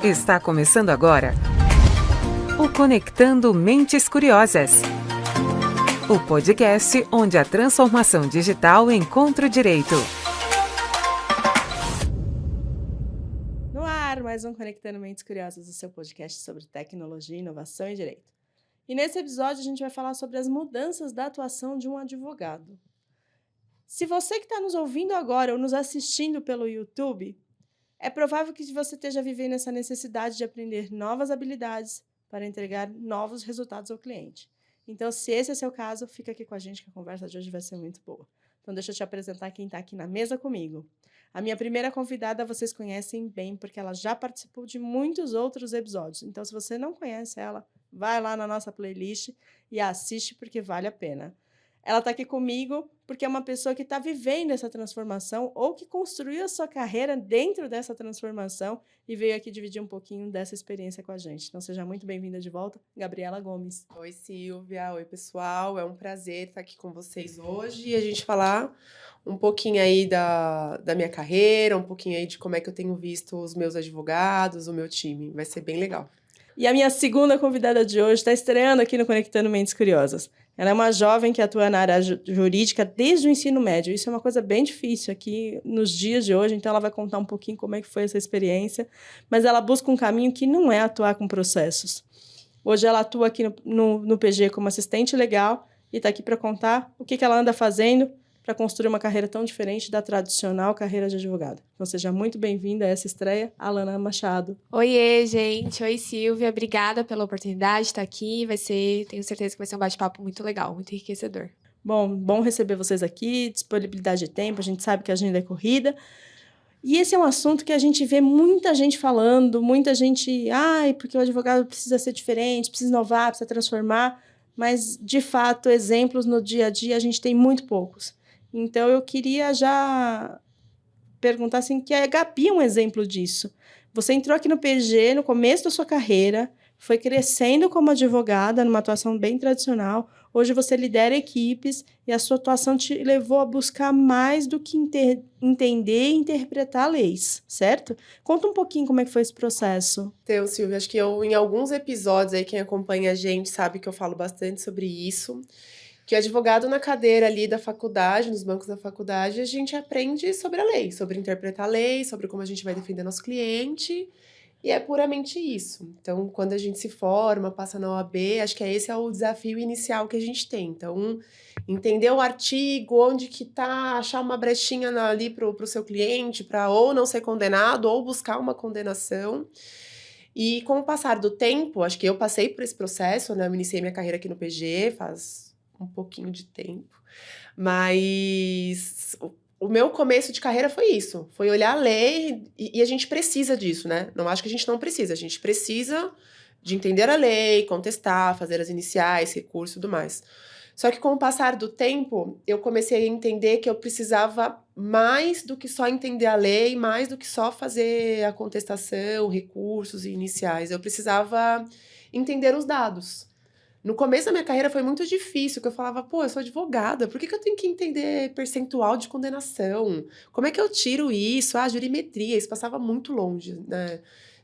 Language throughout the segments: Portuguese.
Está começando agora o Conectando Mentes Curiosas. O podcast onde a transformação digital encontra o direito. No ar, mais um Conectando Mentes Curiosas, o seu podcast sobre tecnologia, inovação e direito. E nesse episódio a gente vai falar sobre as mudanças da atuação de um advogado. Se você que está nos ouvindo agora ou nos assistindo pelo YouTube, é provável que você esteja vivendo essa necessidade de aprender novas habilidades para entregar novos resultados ao cliente. Então, se esse é o seu caso, fica aqui com a gente que a conversa de hoje vai ser muito boa. Então, deixa eu te apresentar quem está aqui na mesa comigo. A minha primeira convidada vocês conhecem bem, porque ela já participou de muitos outros episódios. Então, se você não conhece ela, vai lá na nossa playlist e assiste, porque vale a pena. Ela está aqui comigo porque é uma pessoa que está vivendo essa transformação ou que construiu a sua carreira dentro dessa transformação e veio aqui dividir um pouquinho dessa experiência com a gente. Então, seja muito bem-vinda de volta, Gabriela Gomes. Oi, Silvia. Oi, pessoal. É um prazer estar aqui com vocês hoje e a gente falar um pouquinho aí da minha carreira, um pouquinho aí de como é que eu tenho visto os meus advogados, o meu time. Vai ser bem legal. E a minha segunda convidada de hoje está estreando aqui no Conectando Mentes Curiosas. Ela é uma jovem que atua na área jurídica desde o ensino médio. Isso é uma coisa bem difícil aqui nos dias de hoje, então ela vai contar um pouquinho como é que foi essa experiência, mas ela busca um caminho que não é atuar com processos. Hoje ela atua aqui no PG como assistente legal e está aqui para contar o que ela anda fazendo para construir uma carreira tão diferente da tradicional carreira de advogado. Então, seja muito bem-vinda a essa estreia, Alana Machado. Oiê, gente. Oi, Silvia. Obrigada pela oportunidade de estar aqui. Tenho certeza que vai ser um bate-papo muito legal, muito enriquecedor. Bom receber vocês aqui, disponibilidade de tempo, a gente sabe que a agenda é corrida. E esse é um assunto que a gente vê muita gente falando, muita gente, porque o advogado precisa ser diferente, precisa inovar, precisa transformar, mas, de fato, exemplos no dia a dia a gente tem muito poucos. Então, eu queria já perguntar assim, que a Gabi é um exemplo disso. Você entrou aqui no PG no começo da sua carreira, foi crescendo como advogada, numa atuação bem tradicional. Hoje você lidera equipes e a sua atuação te levou a buscar mais do que entender e interpretar leis, certo? Conta um pouquinho como é que foi esse processo. Então, Silvia, acho que em alguns episódios aí, quem acompanha a gente sabe que eu falo bastante sobre isso. Que o advogado na cadeira ali da faculdade, nos bancos da faculdade, a gente aprende sobre a lei, sobre interpretar a lei, sobre como a gente vai defender nosso cliente, e é puramente isso. Então, quando a gente se forma, passa na OAB, acho que esse é o desafio inicial que a gente tem. Então, entender o artigo, onde que tá, achar uma brechinha ali pro seu cliente, para ou não ser condenado, ou buscar uma condenação. E com o passar do tempo, acho que eu passei por esse processo, né? Eu iniciei minha carreira aqui no PG, faz um pouquinho de tempo, mas o meu começo de carreira foi isso, foi olhar a lei e a gente precisa disso, né? Não acho que a gente não precisa, a gente precisa de entender a lei, contestar, fazer as iniciais, recurso e tudo mais. Só que com o passar do tempo, eu comecei a entender que eu precisava mais do que só entender a lei, mais do que só fazer a contestação, recursos e iniciais. Eu precisava entender os dados. No começo da minha carreira foi muito difícil, que eu falava, eu sou advogada, por que eu tenho que entender percentual de condenação? Como é que eu tiro isso? Jurimetria, isso passava muito longe, né,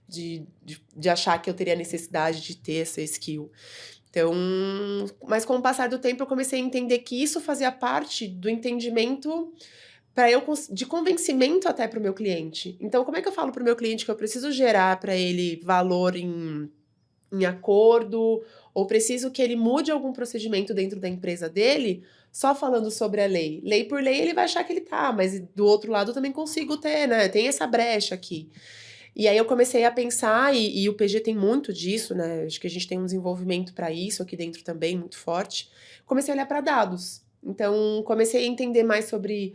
de achar que eu teria necessidade de ter essa skill. Então, mas com o passar do tempo eu comecei a entender que isso fazia parte do entendimento de convencimento até para o meu cliente. Então, como é que eu falo para o meu cliente que eu preciso gerar para ele valor em acordo, ou preciso que ele mude algum procedimento dentro da empresa dele, só falando sobre a lei. Lei por lei, ele vai achar que ele tá, mas do outro lado eu também consigo ter, né? Tem essa brecha aqui. E aí eu comecei a pensar, e o PG tem muito disso, né? Acho que a gente tem um desenvolvimento para isso aqui dentro também, muito forte. Comecei a olhar para dados. Então, comecei a entender mais sobre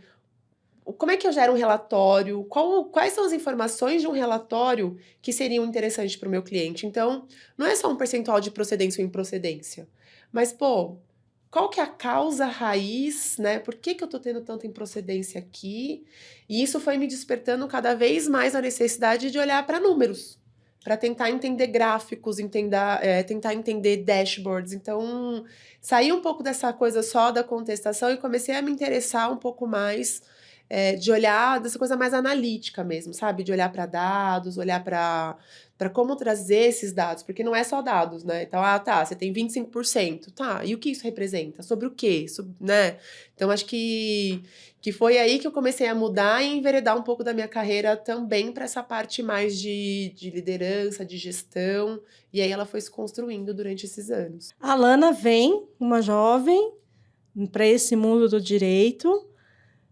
como é que eu gero um relatório, quais são as informações de um relatório que seriam interessantes para o meu cliente. Então, não é só um percentual de procedência ou improcedência, mas, qual que é a causa raiz, né? Por que eu estou tendo tanta improcedência aqui? E isso foi me despertando cada vez mais a necessidade de olhar para números, para tentar entender gráficos, tentar entender dashboards. Então, saí um pouco dessa coisa só da contestação e comecei a me interessar um pouco mais de olhar dessa coisa mais analítica mesmo, sabe? De olhar para dados, olhar para como trazer esses dados, porque não é só dados, né? Então, tá, você tem 25%, tá, e o que isso representa? Sobre o quê? Né? Então, acho que foi aí que eu comecei a mudar e enveredar um pouco da minha carreira também para essa parte mais de liderança, de gestão, e aí ela foi se construindo durante esses anos. A Lana vem, uma jovem, para esse mundo do direito.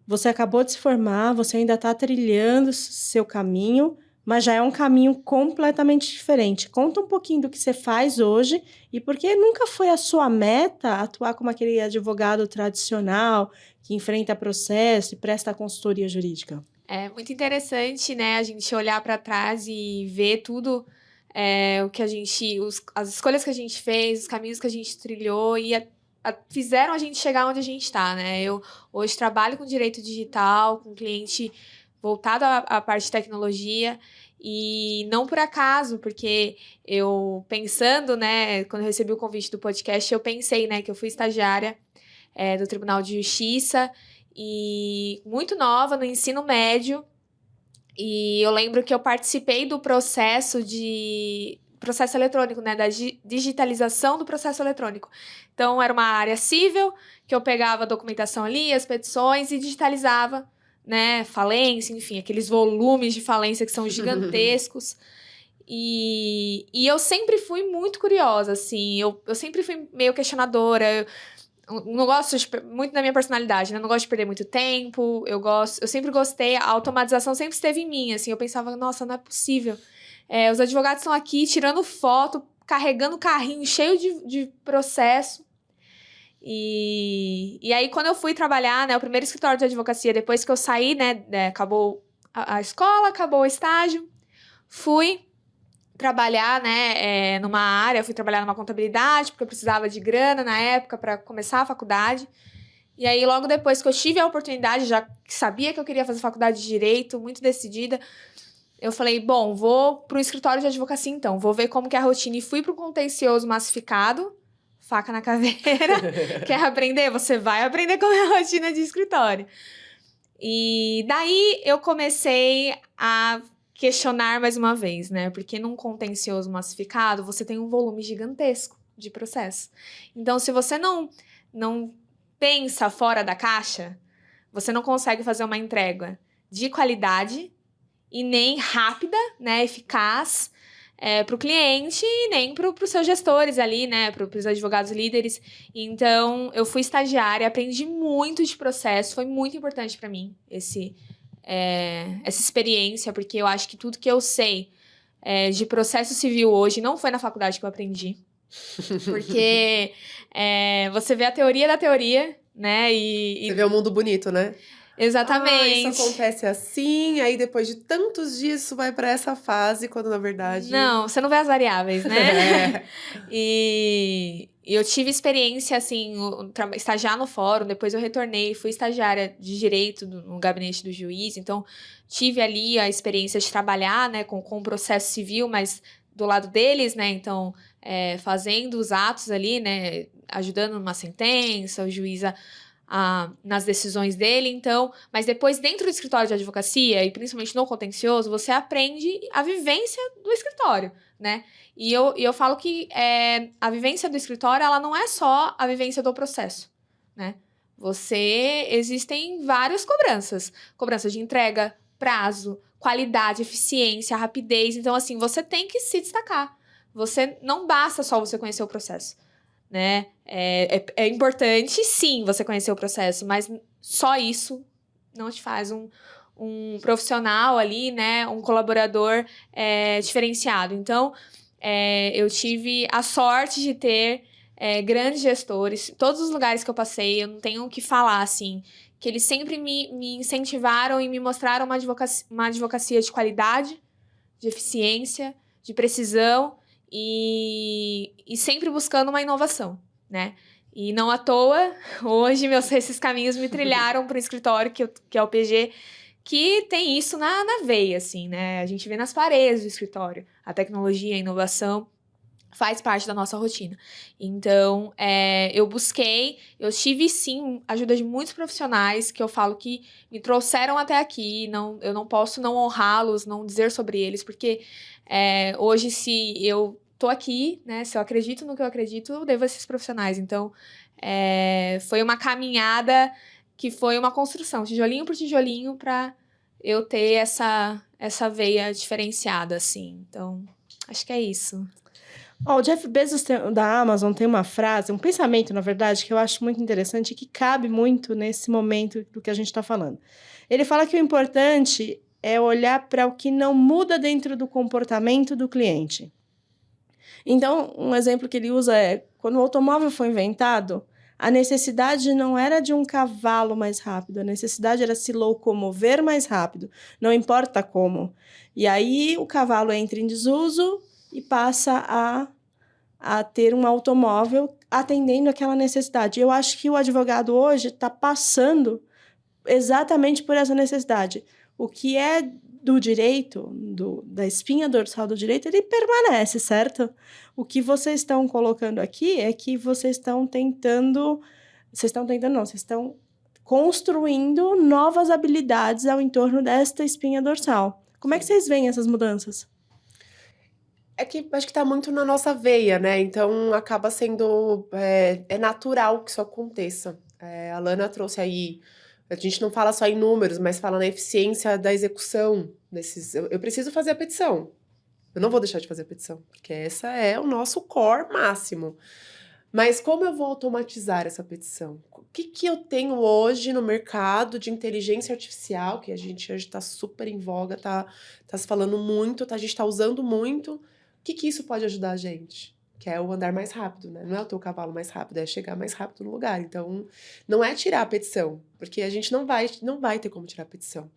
Você acabou de se formar, você ainda está trilhando seu caminho, mas já é um caminho completamente diferente. Conta um pouquinho do que você faz hoje e por que nunca foi a sua meta atuar como aquele advogado tradicional que enfrenta processo e presta consultoria jurídica. É muito interessante, né, a gente olhar para trás e ver tudo o que as escolhas que a gente fez, os caminhos que a gente trilhou e fizeram a gente chegar onde a gente está, né? Eu hoje trabalho com direito digital, com cliente voltado à parte de tecnologia e não por acaso, porque eu pensando, né, quando eu recebi o convite do podcast, eu pensei, né, que eu fui estagiária do Tribunal de Justiça e muito nova, no ensino médio, e eu lembro que eu participei do processo eletrônico, né, da digitalização do processo eletrônico. Então, era uma área civil, que eu pegava a documentação ali, as petições, e digitalizava, né, falência, enfim, aqueles volumes de falência que são gigantescos. E eu sempre fui muito curiosa, assim, eu sempre fui meio questionadora, eu não gosto muito da minha personalidade, né? Não gosto de perder muito tempo, eu sempre gostei, a automatização sempre esteve em mim, assim, eu pensava, nossa, não é possível. Os advogados estão aqui tirando foto, carregando carrinho cheio de processo. E aí, quando eu fui trabalhar, né, o primeiro escritório de advocacia, depois que eu saí, né, acabou a escola, acabou o estágio, fui trabalhar, né, numa área, fui trabalhar numa contabilidade, porque eu precisava de grana na época para começar a faculdade. E aí, logo depois que eu tive a oportunidade, já sabia que eu queria fazer faculdade de Direito, muito decidida, eu falei, bom, vou para um escritório de advocacia então, vou ver como que é a rotina. E fui para o contencioso massificado, faca na caveira. Quer aprender? Você vai aprender como é a rotina de escritório. E daí eu comecei a questionar mais uma vez, né? Porque num contencioso massificado, você tem um volume gigantesco de processo. Então, se você não pensa fora da caixa, você não consegue fazer uma entrega de qualidade e nem rápida, né, eficaz para o cliente e nem para os seus gestores ali, né, para os advogados líderes. Então, eu fui estagiária, aprendi muito de processo, foi muito importante para mim essa experiência, porque eu acho que tudo que eu sei de processo civil hoje não foi na faculdade que eu aprendi. Porque você vê a teoria da teoria, né? Você vê o mundo bonito, né? Exatamente. Isso acontece assim, aí depois de tantos dias isso vai para essa fase, quando na verdade... Não, você não vê as variáveis, né? E eu tive experiência, assim, estagiar no fórum, depois eu retornei, fui estagiária de Direito no gabinete do juiz, então tive ali a experiência de trabalhar, né, com o processo civil, mas do lado deles, né, então fazendo os atos ali, né, ajudando numa sentença, o juiz nas decisões dele, então, mas depois dentro do escritório de advocacia, e principalmente no contencioso, você aprende a vivência do escritório, né? E eu falo que a vivência do escritório, ela não é só a vivência do processo, né? Existem várias cobranças. Cobrança de entrega, prazo, qualidade, eficiência, rapidez. Então, assim, você tem que se destacar. Não basta só você conhecer o processo, né? É importante, sim, você conhecer o processo, mas só isso não te faz um profissional ali, né? Um colaborador diferenciado. Então, eu tive a sorte de ter grandes gestores. Todos os lugares que eu passei, eu não tenho o que falar, assim, que eles sempre me incentivaram e me mostraram uma advocacia de qualidade, de eficiência, de precisão e sempre buscando uma inovação, né? E não à toa, hoje esses caminhos me trilharam para o escritório, que é o PG, que tem isso na veia, assim, né? A gente vê nas paredes do escritório, a tecnologia, a inovação. faz parte da nossa rotina. Então, eu tive sim ajuda de muitos profissionais que eu falo que me trouxeram até aqui. Eu não posso não honrá-los, não dizer sobre eles, porque hoje, se eu tô aqui, né, se eu acredito no que eu acredito, eu devo a esses profissionais. Então, foi uma caminhada que foi uma construção, tijolinho por tijolinho, para eu ter essa veia diferenciada, assim. Então, acho que é isso. O Jeff Bezos da Amazon tem uma frase, um pensamento, na verdade, que eu acho muito interessante e que cabe muito nesse momento do que a gente está falando. Ele fala que o importante é olhar para o que não muda dentro do comportamento do cliente. Então, um exemplo que ele usa é, quando o automóvel foi inventado, a necessidade não era de um cavalo mais rápido, a necessidade era se locomover mais rápido, não importa como. E aí o cavalo entra em desuso e passa a ter um automóvel atendendo aquela necessidade. Eu acho que o advogado hoje está passando exatamente por essa necessidade. O que é do direito, da espinha dorsal do direito, ele permanece, certo? O que vocês estão colocando aqui é que vocês estão construindo novas habilidades ao entorno desta espinha dorsal. Como é que vocês veem essas mudanças? É que acho que tá muito na nossa veia, né? Então acaba sendo natural que isso aconteça. A Lana trouxe aí, a gente não fala só em números, mas fala na eficiência da execução desses. Eu preciso fazer a petição. Eu não vou deixar de fazer a petição, porque essa é o nosso core máximo. Mas como eu vou automatizar essa petição? O que eu tenho hoje no mercado de inteligência artificial, que a gente hoje está super em voga, tá se falando muito, a gente está usando muito. O que isso pode ajudar a gente? Que é o andar mais rápido, né? Não é o teu cavalo mais rápido, é chegar mais rápido no lugar. Então, não é tirar a petição, porque a gente não vai ter como tirar a petição.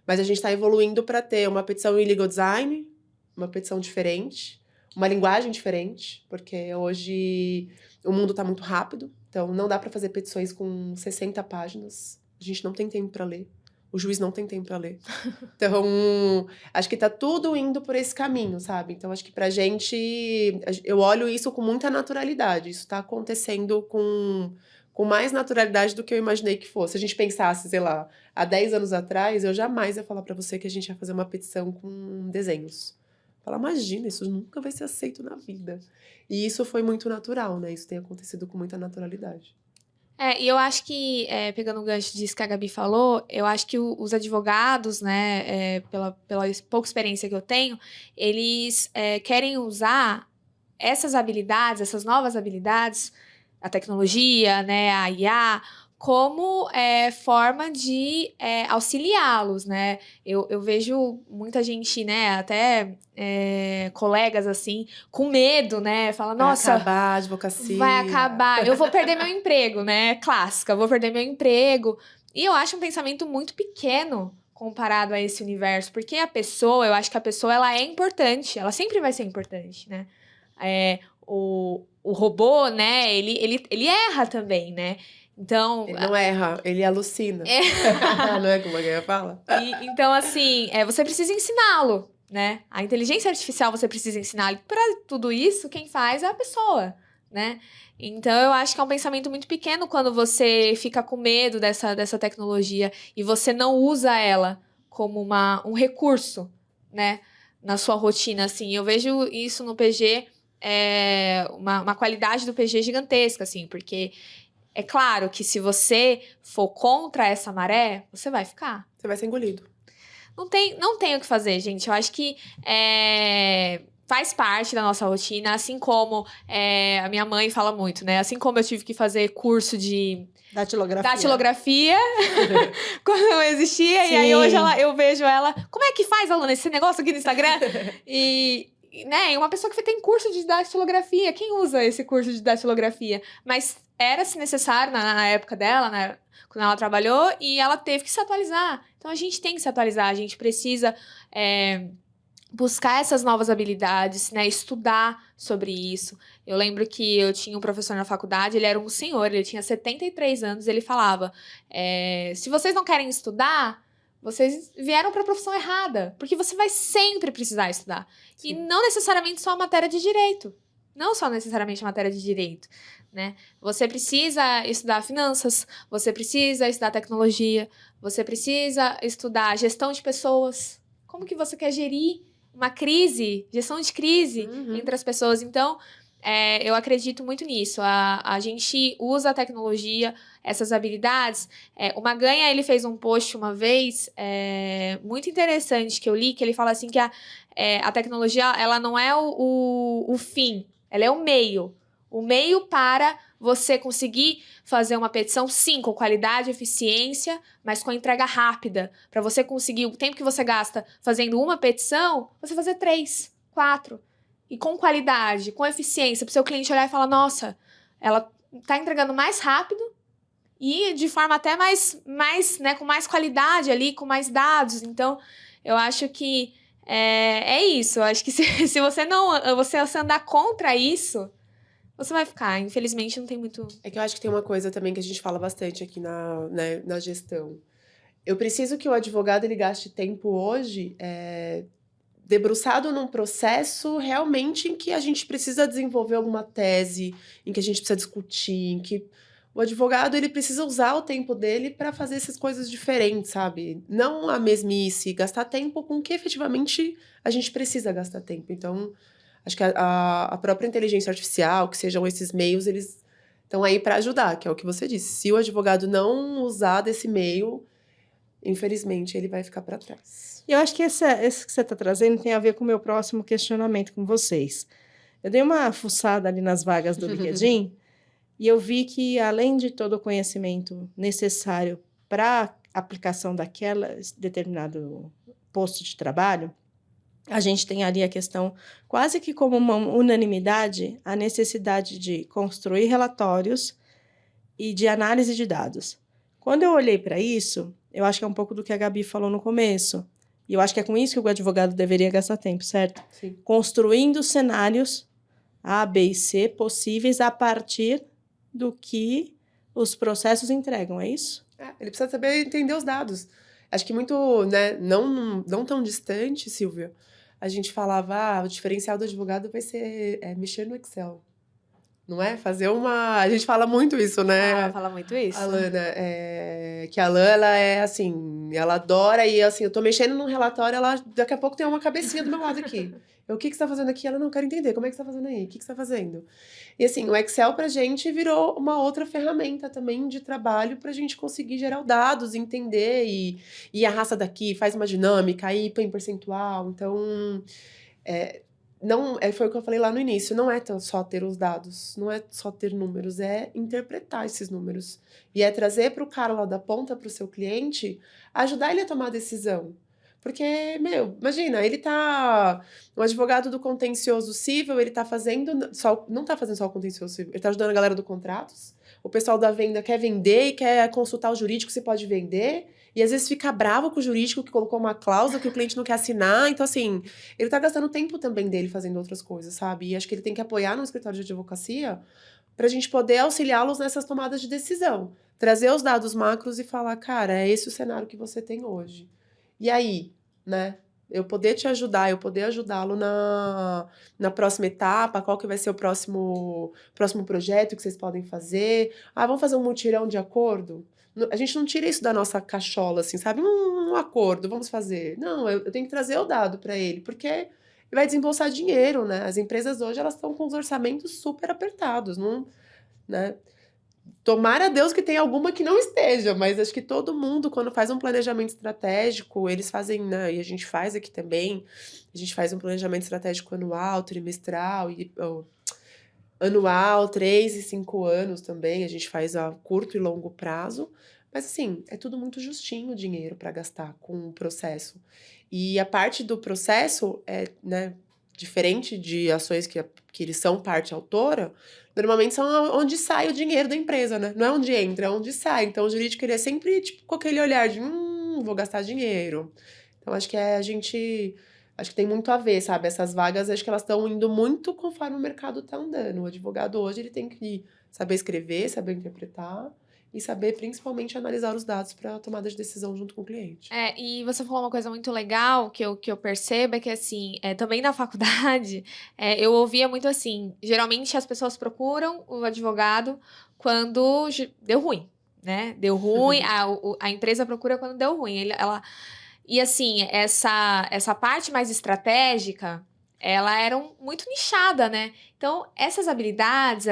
Mas a gente está evoluindo para ter uma petição em legal design, uma petição diferente, uma linguagem diferente, porque hoje o mundo está muito rápido, então não dá para fazer petições com 60 páginas. A gente não tem tempo para ler. O juiz não tem tempo para ler. Então, acho que tá tudo indo por esse caminho, sabe? Então, acho que pra gente... Eu olho isso com muita naturalidade. Isso tá acontecendo com mais naturalidade do que eu imaginei que fosse. Se a gente pensasse, sei lá, há 10 anos atrás, eu jamais ia falar pra você que a gente ia fazer uma petição com desenhos. Falar, imagina, isso nunca vai ser aceito na vida. E isso foi muito natural, né? Isso tem acontecido com muita naturalidade. E eu acho que, pegando o gancho disso que a Gabi falou, eu acho que os advogados, né, pela pouca experiência que eu tenho, eles querem usar essas habilidades, essas novas habilidades, a tecnologia, né, a IA, como forma de auxiliá-los, né? Eu vejo muita gente, né, até colegas, assim, com medo, né? Fala, nossa... Vai acabar a advocacia. Vai acabar, eu vou perder meu emprego, né? Clássica, vou perder meu emprego. E eu acho um pensamento muito pequeno comparado a esse universo, porque eu acho que a pessoa, ela é importante, ela sempre vai ser importante, né? O robô, né, ele erra também, né? Então, ele não erra, ele alucina. Não é como a Gaia fala? Então, assim, você precisa ensiná-lo, né? A inteligência artificial você precisa ensinar. Para tudo isso, quem faz é a pessoa, né? Então, eu acho que é um pensamento muito pequeno quando você fica com medo dessa tecnologia e você não usa ela como um recurso, né? Na sua rotina, assim. Eu vejo isso no PG, uma qualidade do PG gigantesca, assim, porque... É claro que se você for contra essa maré, você vai ficar. Você vai ser engolido. Não tem o que fazer, gente. Eu acho que faz parte da nossa rotina, assim como a minha mãe fala muito, né? Assim como eu tive que fazer curso de datilografia quando não existia. Sim. E aí hoje eu vejo ela... Como é que faz, Alana, esse negócio aqui no Instagram? E uma pessoa que tem curso de datilografia. Quem usa esse curso de datilografia? Mas... era-se necessário na época dela, né, quando ela trabalhou, e ela teve que se atualizar. Então, a gente tem que se atualizar, a gente precisa buscar essas novas habilidades, né, estudar sobre isso. Eu lembro que eu tinha um professor na faculdade, ele era um senhor, ele tinha 73 anos, ele falava, se vocês não querem estudar, vocês vieram para a profissão errada, porque você vai sempre precisar estudar. Sim. E não necessariamente só a matéria de direito. não só necessariamente matéria de direito, né? Você precisa estudar finanças, você precisa estudar tecnologia, você precisa estudar gestão de pessoas. Como que você quer gerir uma crise, gestão de crise entre as pessoas? Então, eu acredito muito nisso. A gente usa a tecnologia, essas habilidades. O Maganha, ele fez um post uma vez muito interessante que eu li, que ele fala assim que a tecnologia, ela não é o fim, ela é o meio. O meio para você conseguir fazer uma petição, sim, com qualidade, eficiência, mas com entrega rápida. Para você conseguir, o tempo que você gasta fazendo uma petição, você fazer 3, 4. E com qualidade, com eficiência, para o seu cliente olhar e falar, nossa, ela está entregando mais rápido e de forma até mais né, com mais qualidade ali, com mais dados. Então, eu acho que é isso. Eu acho que se você andar contra isso, você vai ficar. Infelizmente, não tem muito... É que eu acho que tem uma coisa também que a gente fala bastante aqui na gestão. Eu preciso que o advogado ele gaste tempo hoje debruçado num processo realmente em que a gente precisa desenvolver alguma tese, em que a gente precisa discutir, em que o advogado ele precisa usar o tempo dele para fazer essas coisas diferentes, sabe? Não a mesmice, gastar tempo com o que efetivamente a gente precisa gastar tempo. Então, acho que a própria inteligência artificial, que sejam esses meios, eles estão aí para ajudar, que é o que você disse. Se o advogado não usar desse meio, infelizmente, ele vai ficar para trás. E eu acho que esse que você está trazendo tem a ver com o meu próximo questionamento com vocês. Eu dei uma fuçada ali nas vagas do LinkedIn e eu vi que, além de todo o conhecimento necessário para a aplicação daquela determinado posto de trabalho, a gente tem ali a questão, quase que como uma unanimidade, a necessidade de construir relatórios e de análise de dados. Quando eu olhei para isso, eu acho que é um pouco do que a Gabi falou no começo. E eu acho que é com isso que o advogado deveria gastar tempo, certo? Sim. Construindo cenários A, B e C possíveis a partir do que os processos entregam, é isso? Ele precisa saber entender os dados. Acho que muito, né, não tão distante, Silvia, a gente falava, o diferencial do advogado vai ser mexer no Excel. Não é? Fazer uma... A gente fala muito isso, né? Fala muito isso. A Lana, que a Lana, ela é assim, ela adora e assim, eu tô mexendo num relatório, ela daqui a pouco tem uma cabecinha do meu lado aqui. O que você tá fazendo aqui? Ela não quer entender. Como é que você tá fazendo aí? O que você tá fazendo? E assim, o Excel pra gente virou uma outra ferramenta também de trabalho pra gente conseguir gerar dados, entender e arrasta daqui, faz uma dinâmica, aí põe percentual. Então, não, foi o que eu falei lá no início, não é só ter os dados, não é só ter números, é interpretar esses números. E é trazer para o cara lá da ponta, para o seu cliente, ajudar ele a tomar a decisão. Porque, imagina, o advogado do contencioso civil, ele tá fazendo, não tá fazendo só o contencioso civil, ele tá ajudando a galera do contratos, o pessoal da venda quer vender e quer consultar o jurídico se pode vender, e às vezes fica bravo com o jurídico que colocou uma cláusula que o cliente não quer assinar. Então, assim, ele tá gastando tempo também dele fazendo outras coisas, sabe? E acho que ele tem que apoiar no escritório de advocacia pra gente poder auxiliá-los nessas tomadas de decisão. Trazer os dados macros e falar, cara, é esse o cenário que você tem hoje. E aí, né? Eu poder te ajudar, eu poder ajudá-lo na próxima etapa, qual que vai ser o próximo projeto que vocês podem fazer. Vamos fazer um mutirão de acordo? A gente não tira isso da nossa cachola, assim, sabe? Um acordo, vamos fazer. Não, eu tenho que trazer o dado para ele, porque ele vai desembolsar dinheiro, né? As empresas hoje, elas estão com os orçamentos super apertados, não, né? Tomara a Deus que tenha alguma que não esteja, mas acho que todo mundo, quando faz um planejamento estratégico, eles fazem, né, e a gente faz aqui também, a gente faz um planejamento estratégico anual, trimestral, anual, 3 e 5 anos também, a gente faz a curto e longo prazo, mas assim, é tudo muito justinho o dinheiro para gastar com o processo. E a parte do processo né, diferente de ações que eles são parte autora, normalmente são onde sai o dinheiro da empresa, né? Não é onde entra, é onde sai. Então, o jurídico ele é sempre tipo, com aquele olhar de vou gastar dinheiro. Então, acho que acho que tem muito a ver, sabe? Essas vagas, acho que elas estão indo muito conforme o mercado está andando. O advogado hoje, ele tem que saber escrever, saber interpretar e saber principalmente analisar os dados para a tomada de decisão junto com o cliente. E você falou uma coisa muito legal que eu percebo, é que assim, também na faculdade, eu ouvia muito assim, geralmente as pessoas procuram o advogado quando deu ruim, né? Deu ruim, a empresa procura quando deu ruim. E assim, essa parte mais estratégica, ela era muito nichada, né? Então, essas habilidades,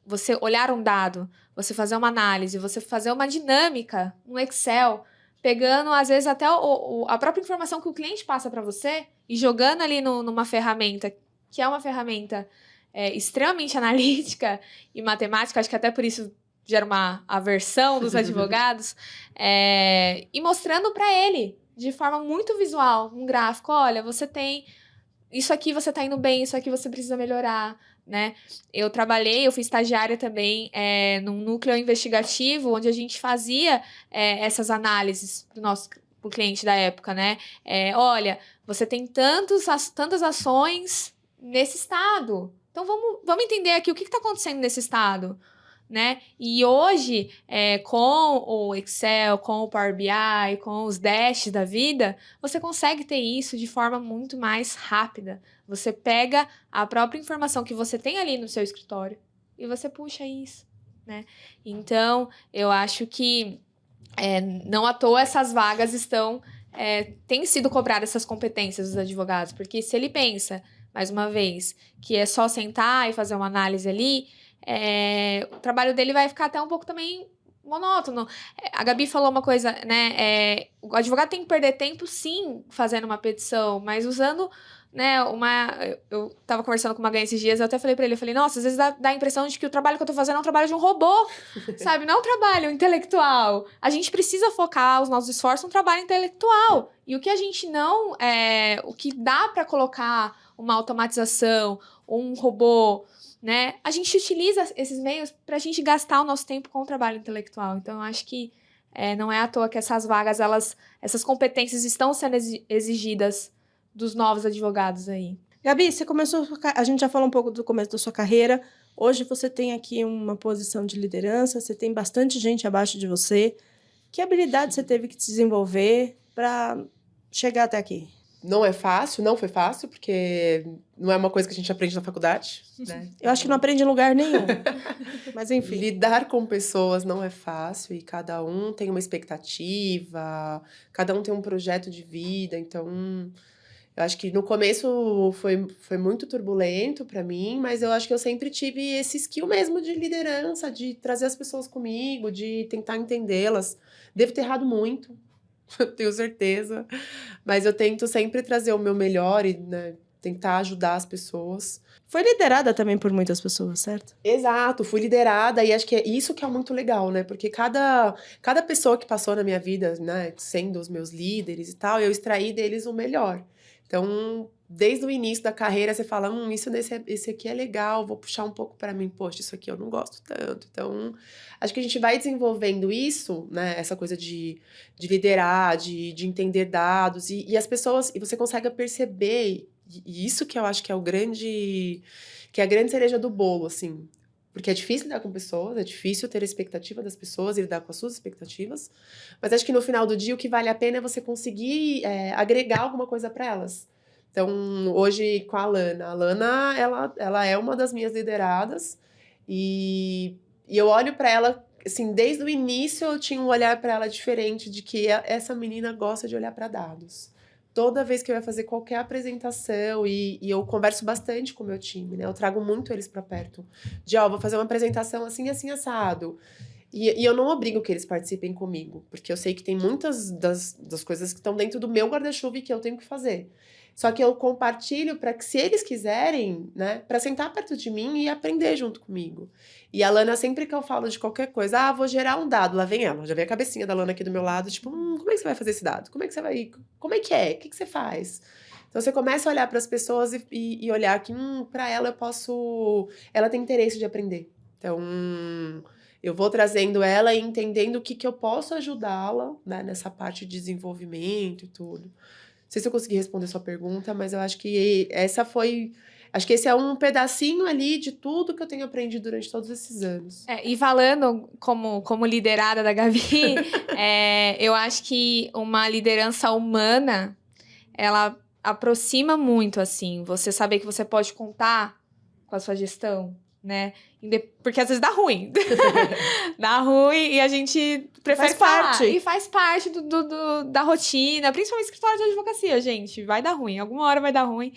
você olhar um dado, você fazer uma análise, você fazer uma dinâmica no Excel, pegando, às vezes, até a própria informação que o cliente passa para você e jogando ali numa ferramenta, que é uma ferramenta extremamente analítica e matemática, acho que até por isso gera uma aversão dos advogados, e mostrando para ele, de forma muito visual, um gráfico, olha, você tem isso aqui, você tá indo bem, isso aqui você precisa melhorar, né? Eu fui estagiária também num núcleo investigativo, onde a gente fazia essas análises pro cliente da época, né? Olha, você tem tantas ações nesse estado, então vamos entender aqui o que está acontecendo nesse estado, né? E hoje, com o Excel, com o Power BI, com os dashes da vida, você consegue ter isso de forma muito mais rápida. Você pega a própria informação que você tem ali no seu escritório e você puxa isso, né? Então, eu acho que não à toa essas vagas têm sido cobradas essas competências dos advogados, porque se ele pensa, mais uma vez, que é só sentar e fazer uma análise ali, o trabalho dele vai ficar até um pouco também monótono. A Gabi falou uma coisa, né? O advogado tem que perder tempo, sim, fazendo uma petição, mas usando, né, eu tava conversando com uma ganha esses dias, eu até falei pra ele, eu falei, nossa, às vezes dá a impressão de que o trabalho que eu tô fazendo é um trabalho de um robô, sabe? Não é um trabalho intelectual. A gente precisa focar os nossos esforços no trabalho intelectual. E o que a gente não... o que dá pra colocar uma automatização, um robô, né? A gente utiliza esses meios pra gente gastar o nosso tempo com o trabalho intelectual. Então, eu acho que não é à toa que essas vagas, essas competências estão sendo exigidas dos novos advogados aí. Gabi, você começou... A gente já falou um pouco do começo da sua carreira. Hoje você tem aqui uma posição de liderança, você tem bastante gente abaixo de você. Que habilidade você teve que desenvolver para chegar até aqui? Não é fácil, não foi fácil, porque não é uma coisa que a gente aprende na faculdade, né? Eu acho que não aprende em lugar nenhum. Mas enfim. Lidar com pessoas não é fácil e cada um tem uma expectativa, cada um tem um projeto de vida, então eu acho que no começo foi muito turbulento para mim, mas eu acho que eu sempre tive esse skill mesmo de liderança, de trazer as pessoas comigo, de tentar entendê-las. Devo ter errado muito, tenho certeza, mas eu tento sempre trazer o meu melhor e, né, tentar ajudar as pessoas. Foi liderada também por muitas pessoas, certo? Exato, fui liderada e acho que é isso que é muito legal, né? Porque cada pessoa que passou na minha vida, né, sendo os meus líderes e tal, eu extraí deles o melhor. Então, desde o início da carreira, você fala, esse aqui é legal, vou puxar um pouco para mim, poxa, isso aqui eu não gosto tanto. Então, acho que a gente vai desenvolvendo isso, né, essa coisa de liderar, de entender dados, e as pessoas, e você consegue perceber, e isso que eu acho que é que é a grande cereja do bolo, assim. Porque é difícil lidar com pessoas, é difícil ter a expectativa das pessoas e lidar com as suas expectativas. Mas acho que no final do dia o que vale a pena é você conseguir agregar alguma coisa para elas. Então, hoje com a Lana, ela é uma das minhas lideradas. E eu olho para ela, assim, desde o início eu tinha um olhar para ela diferente, de que essa menina gosta de olhar para dados. Toda vez que eu ia fazer qualquer apresentação, e eu converso bastante com o meu time, né? Eu trago muito eles para perto. Vou fazer uma apresentação assim, assim, assado. E eu não obrigo que eles participem comigo, porque eu sei que tem muitas das coisas que estão dentro do meu guarda-chuva e que eu tenho que fazer. Só que eu compartilho para que, se eles quiserem, né, para sentar perto de mim e aprender junto comigo. E a Lana, sempre que eu falo de qualquer coisa, vou gerar um dado, lá vem ela, já vem a cabecinha da Lana aqui do meu lado, tipo, como é que você vai fazer esse dado? Como é que você vai, como é que é? O que você faz? Então você começa a olhar para as pessoas e olhar que, para ela ela tem interesse de aprender. Então, eu vou trazendo ela e entendendo o que eu posso ajudá-la, né, nessa parte de desenvolvimento e tudo. Não sei se eu consegui responder sua pergunta, mas eu acho que essa foi Acho que esse é um pedacinho ali de tudo que eu tenho aprendido durante todos esses anos. E falando como liderada da Gabi, eu acho que uma liderança humana, ela aproxima muito, assim, você saber que você pode contar com a sua gestão, né? Porque às vezes dá ruim. Dá ruim e a gente prefere falar. E faz parte da rotina, principalmente escritório de advocacia, gente. Vai dar ruim, alguma hora vai dar ruim.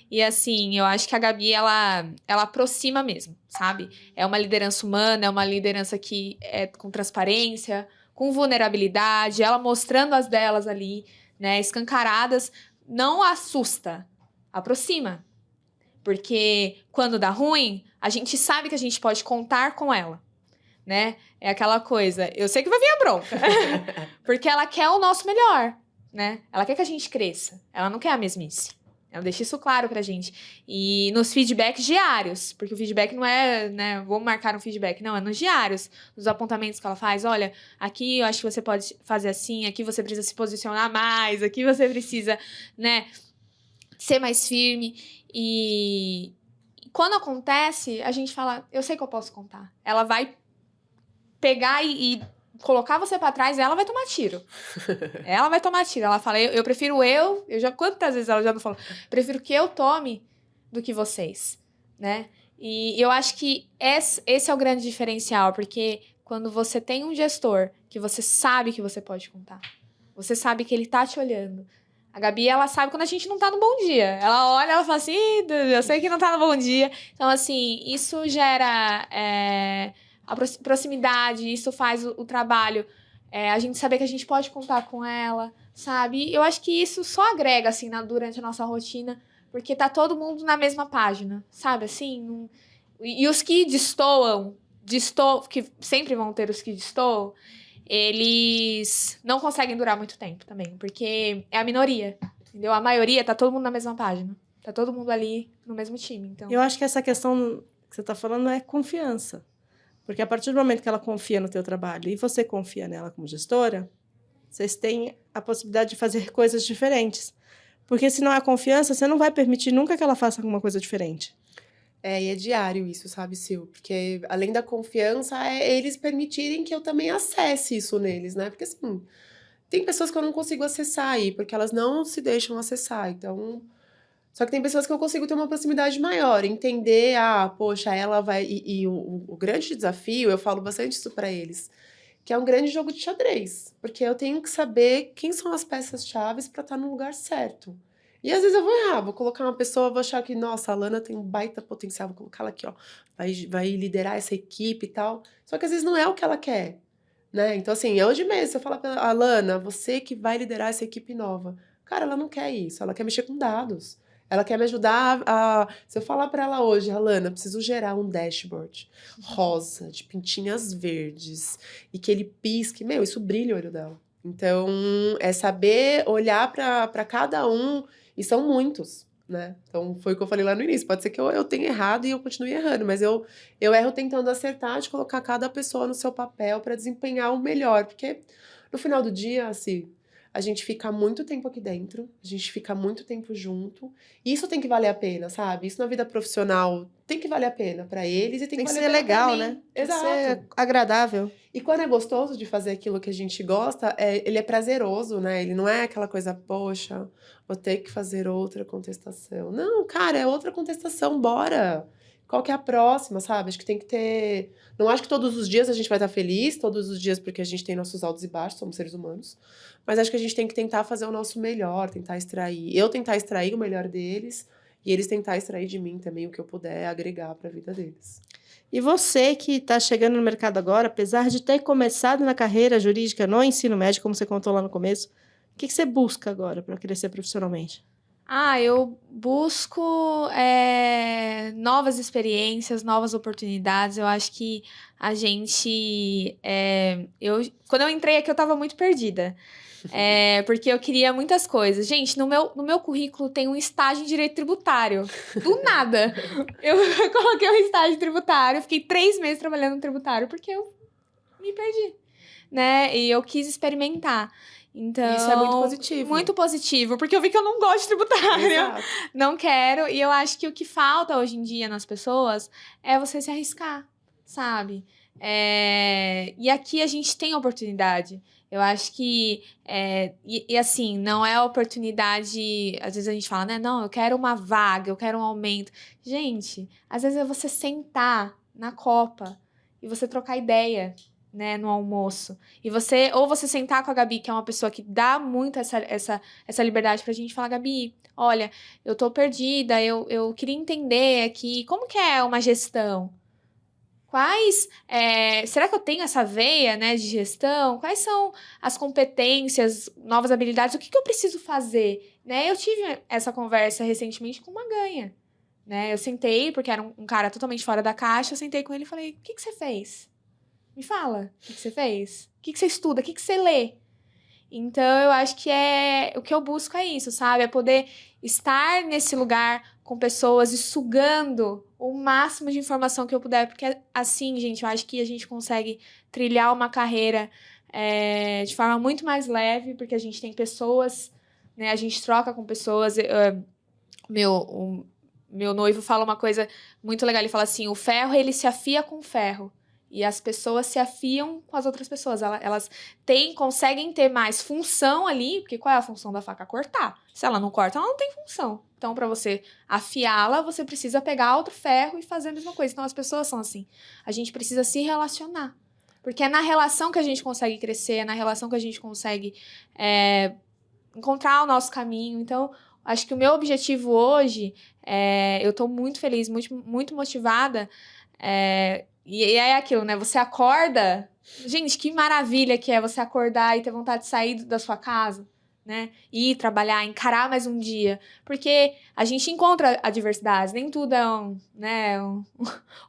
E assim, eu acho que a Gabi, ela aproxima mesmo, sabe? É uma liderança humana, é uma liderança que é com transparência, com vulnerabilidade, ela mostrando as delas ali, né, escancaradas, não assusta, aproxima. Porque quando dá ruim, a gente sabe que a gente pode contar com ela, né? É aquela coisa, eu sei que vai vir a bronca, porque ela quer o nosso melhor, né? Ela quer que a gente cresça, ela não quer a mesmice. Ela deixa isso claro pra gente. E nos feedbacks diários, porque o feedback não é, né, vamos marcar um feedback, não, é nos diários, nos apontamentos que ela faz. Olha, aqui eu acho que você pode fazer assim, aqui você precisa se posicionar mais, aqui você precisa, né, ser mais firme. E quando acontece, a gente fala, eu sei que eu posso contar. Ela vai pegar e colocar você pra trás, ela vai tomar tiro. Ela vai tomar tiro. Ela fala, eu prefiro quantas vezes ela já não falou? Prefiro que eu tome do que vocês, né? E eu acho que esse é o grande diferencial, porque quando você tem um gestor que você sabe que você pode contar, você sabe que ele tá te olhando. A Gabi, ela sabe quando a gente não tá no bom dia. Ela olha, ela fala assim, eu sei que não tá no bom dia. Então, assim, isso gera a proximidade, isso faz o trabalho. A gente saber que a gente pode contar com ela, sabe? Eu acho que isso só agrega, assim, durante a nossa rotina, porque tá todo mundo na mesma página, sabe? Assim, e os que destoam, que sempre vão ter os que destoam, eles não conseguem durar muito tempo também, porque é a minoria, entendeu? A maioria tá todo mundo na mesma página, tá todo mundo ali no mesmo time, então... Eu acho que essa questão que você tá falando é confiança, porque a partir do momento que ela confia no teu trabalho e você confia nela como gestora, vocês têm a possibilidade de fazer coisas diferentes, porque se não há confiança, você não vai permitir nunca que ela faça alguma coisa diferente. E é diário isso, sabe, Sil? Porque além da confiança, é eles permitirem que eu também acesse isso neles, né? Porque assim, tem pessoas que eu não consigo acessar aí, porque elas não se deixam acessar, então... Só que tem pessoas que eu consigo ter uma proximidade maior, entender, poxa, ela vai... E o grande desafio, eu falo bastante isso pra eles, que é um grande jogo de xadrez, porque eu tenho que saber quem são as peças-chave pra estar no lugar certo. E às vezes eu vou errar, vou colocar uma pessoa, vou achar que, nossa, a Lana tem um baita potencial, vou colocar ela aqui, ó, vai liderar essa equipe e tal. Só que às vezes não é o que ela quer, né? Então, assim, hoje mesmo, se eu falar pra Lana, você que vai liderar essa equipe nova. Cara, ela não quer isso, ela quer mexer com dados. Ela quer me ajudar Se eu falar pra ela hoje, Lana, preciso gerar um dashboard rosa, de pintinhas verdes, e que ele pisque, isso brilha o olho dela. Então, é saber olhar pra cada um. E são muitos, né? Então, foi o que eu falei lá no início. Pode ser que eu tenha errado e eu continue errando, mas eu erro tentando acertar, de colocar cada pessoa no seu papel para desempenhar o melhor. Porque, no final do dia, assim, a gente fica muito tempo aqui dentro, a gente fica muito tempo junto, e isso tem que valer a pena, sabe? Isso na vida profissional tem que valer a pena para eles e tem que valer ser a pena legal, pra mim. né? Exato. Tem que ser agradável. E quando é gostoso de fazer aquilo que a gente gosta, ele é prazeroso, né? Ele não é aquela coisa, poxa, vou ter que fazer outra contestação. Não, cara, é outra contestação, bora! Qual que é a próxima, sabe? Acho que tem que ter... Não acho que todos os dias a gente vai estar feliz, todos os dias porque a gente tem nossos altos e baixos, somos seres humanos. Mas acho que a gente tem que tentar fazer o nosso melhor, tentar extrair... Eu tentar extrair o melhor deles e eles tentar extrair de mim também o que eu puder agregar para a vida deles. E você que está chegando no mercado agora, apesar de ter começado na carreira jurídica no ensino médio, como você contou lá no começo, o que você busca agora para crescer profissionalmente? Eu busco novas experiências, novas oportunidades. Eu acho que a gente... quando eu entrei aqui, eu estava muito perdida. Porque eu queria muitas coisas. Gente, no meu currículo tem um estágio em direito tributário. Do nada. Eu coloquei um estágio tributário, fiquei 3 meses trabalhando no tributário, porque eu me perdi, né? E eu quis experimentar. Então, Isso é muito positivo. Muito positivo, porque eu vi que eu não gosto de tributária. Exato. Não quero. E eu acho que o que falta hoje em dia nas pessoas é você se arriscar, sabe? E aqui a gente tem oportunidade. Eu acho que, assim, não é oportunidade... Às vezes a gente fala, né? Não, eu quero uma vaga, eu quero um aumento. Gente, às vezes é você sentar na copa e você trocar ideia, né, no almoço. E você sentar com a Gabi, que é uma pessoa que dá muito essa liberdade pra gente, falar, Gabi, olha, eu tô perdida, eu queria entender aqui, como que é uma gestão? Será que eu tenho essa veia, né, de gestão? Quais são as competências, novas habilidades? O que eu preciso fazer? Né? Eu tive essa conversa recentemente com uma ganha. Né? Eu sentei, porque era um cara totalmente fora da caixa, eu sentei com ele e falei, o que você fez? Me fala, o que você fez? O que você estuda? O que você lê? Então, eu acho que o que eu busco é isso, sabe? É poder estar nesse lugar com pessoas e sugando o máximo de informação que eu puder, porque assim, gente, eu acho que a gente consegue trilhar uma carreira de forma muito mais leve, porque a gente tem pessoas, né? A gente troca com pessoas. O meu noivo fala uma coisa muito legal, ele fala assim, o ferro, ele se afia com ferro. E as pessoas se afiam com as outras pessoas. Elas conseguem ter mais função ali, porque qual é a função da faca? Cortar. Se ela não corta, ela não tem função. Então, para você afiá-la, você precisa pegar outro ferro e fazer a mesma coisa. Então, as pessoas são assim. A gente precisa se relacionar. Porque é na relação que a gente consegue crescer, é na relação que a gente consegue encontrar o nosso caminho. Então, acho que o meu objetivo hoje, eu tô muito feliz, muito, muito motivada, e é aquilo, né? Você acorda... Gente, que maravilha que é você acordar e ter vontade de sair da sua casa, né? Ir trabalhar, encarar mais um dia. Porque a gente encontra adversidades. Nem tudo é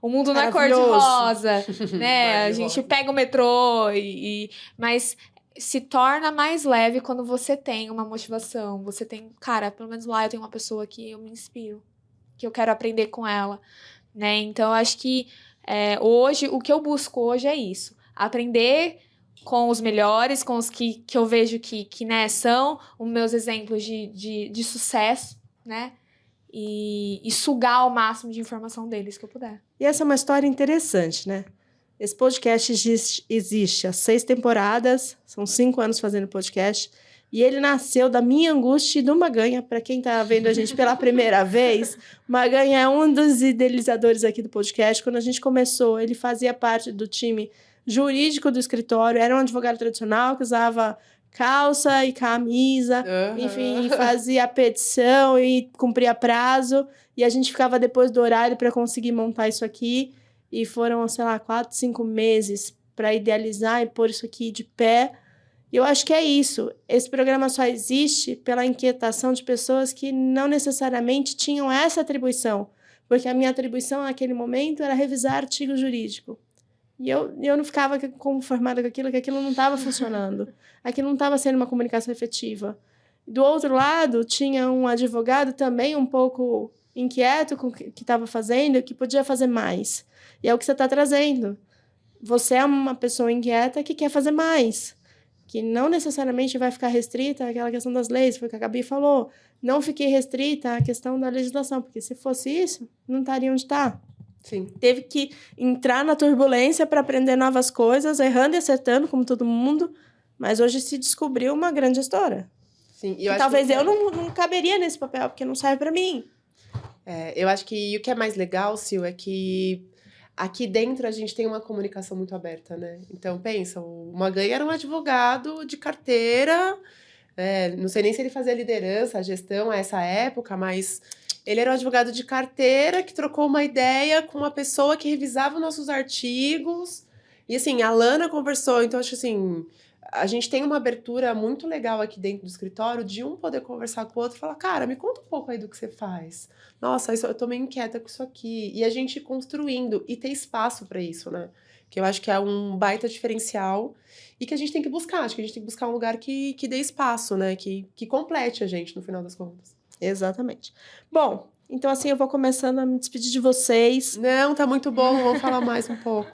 o mundo não é cor-de-rosa, né? A gente pega o metrô mas se torna mais leve quando você tem uma motivação. Você tem... Cara, pelo menos lá eu tenho uma pessoa que eu me inspiro. Que eu quero aprender com ela, né? Então, eu acho que hoje, o que eu busco hoje é isso. Aprender com os melhores, com os que eu vejo que né, são os meus exemplos de sucesso, né? E sugar o máximo de informação deles que eu puder. E essa é uma história interessante, né? Esse podcast existe há 6 temporadas, são 5 anos fazendo podcast, e ele nasceu da minha angústia e do Maganha. Para quem está vendo a gente pela primeira vez, Maganha é um dos idealizadores aqui do podcast. Quando a gente começou, ele fazia parte do time jurídico do escritório, era um advogado tradicional que usava calça e camisa, enfim, fazia petição e cumpria prazo, e a gente ficava depois do horário para conseguir montar isso aqui, e foram, sei lá, 4, 5 meses para idealizar e pôr isso aqui de pé. E eu acho que é isso. Esse programa só existe pela inquietação de pessoas que não necessariamente tinham essa atribuição, porque a minha atribuição naquele momento era revisar artigo jurídico. E eu não ficava conformada com aquilo, que aquilo não estava funcionando. Aquilo não estava sendo uma comunicação efetiva. Do outro lado, tinha um advogado também um pouco inquieto com o que estava fazendo, que podia fazer mais. E é o que você está trazendo. Você é uma pessoa inquieta que quer fazer mais, que não necessariamente vai ficar restrita àquela questão das leis, foi o que a Gabi falou. Não fiquei restrita à questão da legislação, porque se fosse isso, não estaria onde está. Sim. Teve que entrar na turbulência para aprender novas coisas, errando e acertando, como todo mundo, mas hoje se descobriu uma grande gestora. Sim, e talvez eu não caberia nesse papel, porque não serve para mim. Eu acho que o que é mais legal, Sil, é que aqui dentro a gente tem uma comunicação muito aberta, né? Então, pensa, o Maganha era um advogado de carteira, não sei nem se ele fazia liderança, a gestão a essa época, mas ele era um advogado de carteira que trocou uma ideia com uma pessoa que revisava nossos artigos. E, assim, a Lana conversou, então, acho que, assim, a gente tem uma abertura muito legal aqui dentro do escritório de um poder conversar com o outro e falar, cara, me conta um pouco aí do que você faz. Nossa, eu tô meio inquieta com isso aqui. E a gente construindo e ter espaço para isso, né? Que eu acho que é um baita diferencial e que a gente tem que buscar. Acho que a gente tem que buscar um lugar que dê espaço, né? Que complete a gente, no final das contas. Exatamente. Bom, Então, assim, eu vou começando a me despedir de vocês. Não, tá muito bom, vamos falar mais um pouco.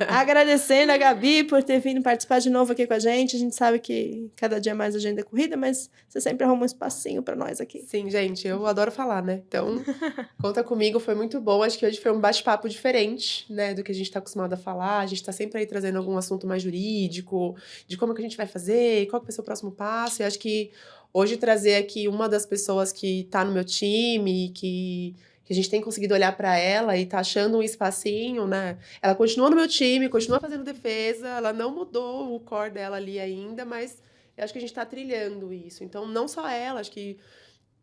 Agradecendo a Gabi por ter vindo participar de novo aqui com a gente. A gente sabe que cada dia mais agenda é corrida, mas você sempre arruma um espacinho para nós aqui. Sim, gente, eu adoro falar, né? Então, conta comigo, foi muito bom. Acho que hoje foi um bate-papo diferente, né, do que a gente tá acostumado a falar. A gente tá sempre aí trazendo algum assunto mais jurídico, de como que a gente vai fazer, qual que vai ser o próximo passo. E acho que hoje trazer aqui uma das pessoas que tá no meu time, que a gente tem conseguido olhar para ela e tá achando um espacinho, né? Ela continua no meu time, continua fazendo defesa, ela não mudou o core dela ali ainda, mas eu acho que a gente tá trilhando isso. Então, não só ela, acho que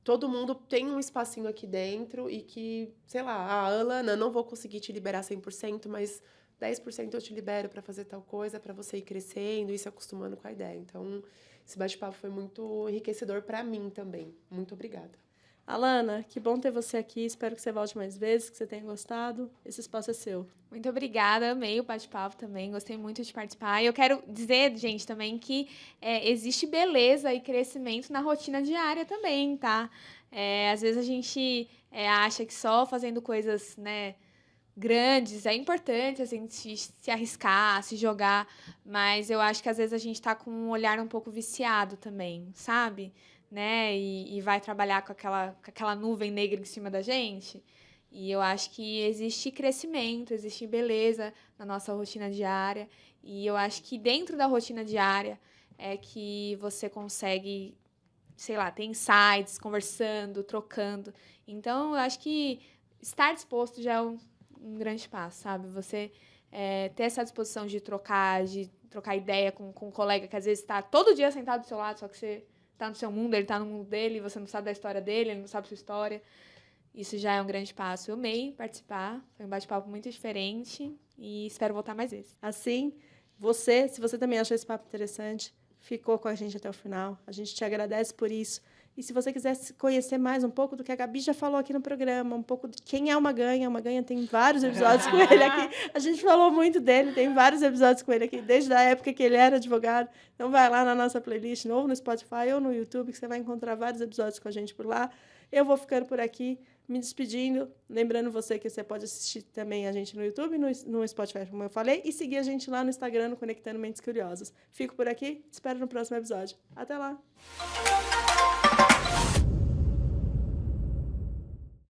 todo mundo tem um espacinho aqui dentro e que, sei lá, Alana, não vou conseguir te liberar 100%, mas 10% eu te libero para fazer tal coisa, para você ir crescendo e se acostumando com a ideia. Então, esse bate-papo foi muito enriquecedor para mim também. Muito obrigada. Alana, que bom ter você aqui. Espero que você volte mais vezes, que você tenha gostado. Esse espaço é seu. Muito obrigada, amei o bate-papo também, gostei muito de participar. E eu quero dizer, gente, também que existe beleza e crescimento na rotina diária também, tá? Às vezes a gente acha que só fazendo coisas, né, grandes é importante a gente se arriscar, se jogar, mas eu acho que às vezes a gente tá com um olhar um pouco viciado também, sabe? Né? E vai trabalhar com aquela nuvem negra em cima da gente. E eu acho que existe crescimento, existe beleza na nossa rotina diária. E eu acho que dentro da rotina diária é que você consegue, sei lá, ter insights, conversando, trocando. Então, eu acho que estar disposto já é um grande passo, sabe? Você ter essa disposição de trocar ideia com um colega que às vezes está todo dia sentado do seu lado, só que você tá no seu mundo, ele tá no mundo dele, você não sabe da história dele, ele não sabe a sua história. Isso já é um grande passo. Eu amei participar, foi um bate-papo muito diferente e espero voltar mais vezes. Assim, se você também achou esse papo interessante, ficou com a gente até o final, a gente te agradece por isso. E se você quiser conhecer mais um pouco do que a Gabi já falou aqui no programa, um pouco de quem é o Maganha tem vários episódios com ele aqui. A gente falou muito dele, tem vários episódios com ele aqui, desde a época que ele era advogado. Então vai lá na nossa playlist, ou no Spotify ou no YouTube, que você vai encontrar vários episódios com a gente por lá. Eu vou ficando por aqui, me despedindo. Lembrando você que você pode assistir também a gente no YouTube, no Spotify, como eu falei, e seguir a gente lá no Instagram, no Conectando Mentes Curiosas. Fico por aqui, te espero no próximo episódio. Até lá!